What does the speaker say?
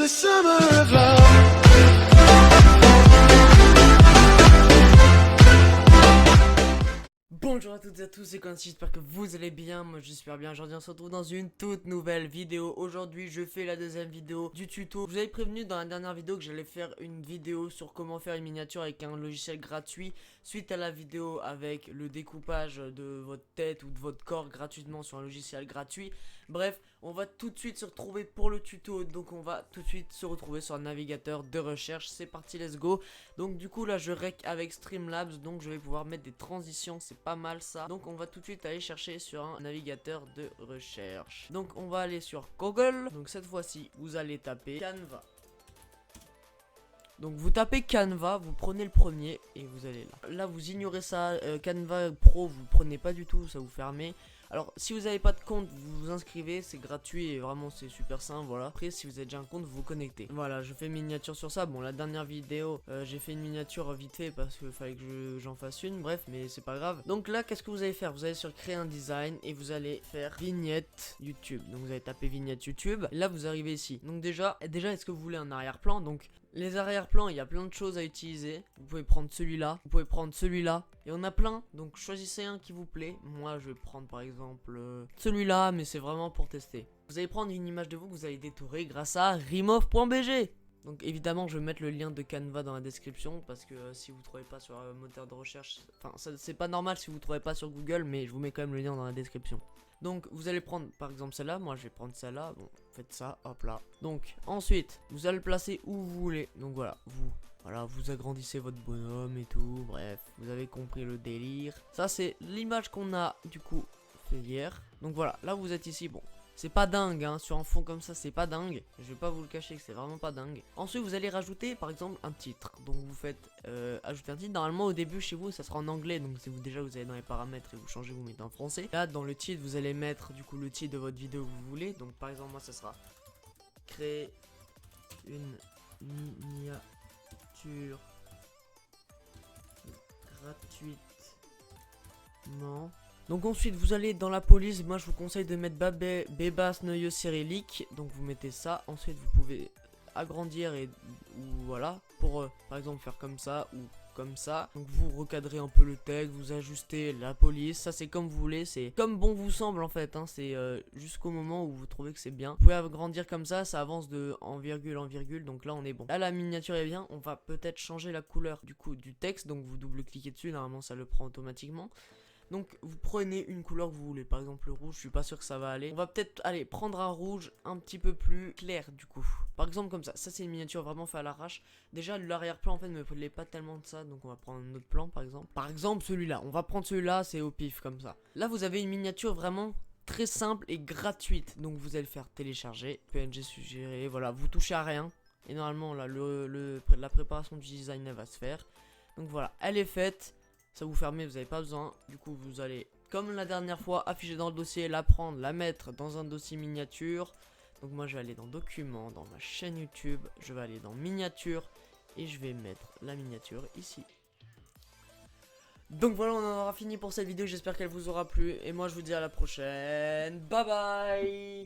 the summer of love. Bonjour à toutes et à tous, c'est Quincy, j'espère que vous allez bien, moi j'espère bien. Aujourd'hui on se retrouve dans une toute nouvelle vidéo. Aujourd'hui je fais la deuxième vidéo du tuto. Je vous avais prévenu dans la dernière vidéo que j'allais faire une vidéo sur comment faire une miniature avec un logiciel gratuit. Suite à la vidéo avec le découpage de votre tête ou de votre corps gratuitement sur un logiciel gratuit. Bref, on va tout de suite se retrouver pour le tuto. Donc on va tout de suite se retrouver sur un navigateur de recherche. C'est parti, let's go. Donc du coup là je rec avec Streamlabs, donc je vais pouvoir mettre des transitions, c'est pas mal ça. Donc on va tout de suite aller chercher sur un navigateur de recherche. Donc on va aller sur Google. Donc cette fois-ci vous allez taper Canva. Donc vous tapez Canva, vous prenez le premier et vous allez là. Là vous ignorez ça, Canva Pro vous prenez pas du tout, ça vous fermez. Alors si vous n'avez pas de compte, vous vous inscrivez, c'est gratuit et vraiment c'est super simple, voilà. Après si vous avez déjà un compte, vous vous connectez. Voilà, je fais une miniature sur ça. Bon, la dernière vidéo, j'ai fait une miniature vite fait parce qu'il fallait que j'en fasse une, bref, mais c'est pas grave. Donc là, qu'est-ce que vous allez faire? Vous allez sur créer un design et vous allez faire vignette YouTube. Donc vous allez taper vignette YouTube, et là vous arrivez ici. Donc déjà est-ce que vous voulez un arrière-plan? Donc les arrière-plans, il y a plein de choses à utiliser. Vous pouvez prendre celui-là, vous pouvez prendre celui-là. Et on a plein, donc choisissez un qui vous plaît. Moi je vais prendre par exemple celui-là, mais c'est vraiment pour tester. Vous allez prendre une image de vous que vous allez détourer grâce à remove.bg. Donc évidemment je vais mettre le lien de Canva dans la description. Parce que si vous trouvez pas sur un moteur de recherche, enfin c'est pas normal si vous trouvez pas sur Google, mais je vous mets quand même le lien dans la description. Donc vous allez prendre par exemple celle-là, moi je vais prendre celle-là, bon faites ça, hop là. Donc ensuite vous allez le placer où vous voulez, donc voilà, vous agrandissez votre bonhomme et tout, bref, vous avez compris le délire. Ça c'est l'image qu'on a du coup fait hier, donc voilà, là vous êtes ici, bon. C'est pas dingue, hein, sur un fond comme ça, c'est pas dingue. Je vais pas vous le cacher que c'est vraiment pas dingue. Ensuite, vous allez rajouter, par exemple, un titre. Donc, vous faites ajouter un titre. Normalement, au début, chez vous, ça sera en anglais. Donc, si vous déjà vous allez dans les paramètres et vous changez, vous mettez en français. Là, dans le titre, vous allez mettre, du coup, le titre de votre vidéo que vous voulez. Donc, par exemple, moi, ça sera créer une miniature gratuitement. Donc ensuite vous allez dans la police, moi je vous conseille de mettre Bebas Neue Cyrillique. Donc vous mettez ça, ensuite vous pouvez agrandir ou voilà, pour par exemple faire comme ça ou comme ça. Donc vous recadrez un peu le texte, vous ajustez la police, ça c'est comme vous voulez, c'est comme bon vous semble en fait, hein. C'est jusqu'au moment où vous trouvez que c'est bien. Vous pouvez agrandir comme ça avance de en virgule, donc là on est bon. Là la miniature est bien, on va peut-être changer la couleur du coup du texte, donc vous double-cliquez dessus, normalement ça le prend automatiquement. Donc vous prenez une couleur que vous voulez, par exemple le rouge, je suis pas sûr que ça va aller. On va peut-être aller prendre un rouge un petit peu plus clair du coup. Par exemple comme ça c'est une miniature vraiment fait à l'arrache. Déjà l'arrière-plan en fait ne me plaît pas tellement de ça, donc on va prendre un autre plan par exemple. Par exemple celui-là, on va prendre celui-là, c'est au pif comme ça. Là vous avez une miniature vraiment très simple et gratuite. Donc vous allez faire télécharger, PNG suggéré, voilà, vous touchez à rien. Et normalement là la préparation du design elle va se faire. Donc voilà, elle est faite. Ça vous fermez, vous n'avez pas besoin. Du coup vous allez, comme la dernière fois, afficher dans le dossier, la prendre, la mettre dans un dossier miniature. Donc moi je vais aller dans documents, dans ma chaîne YouTube, je vais aller dans miniature et je vais mettre la miniature ici. Donc voilà, on en aura fini pour cette vidéo, j'espère qu'elle vous aura plu et moi je vous dis à la prochaine. Bye bye.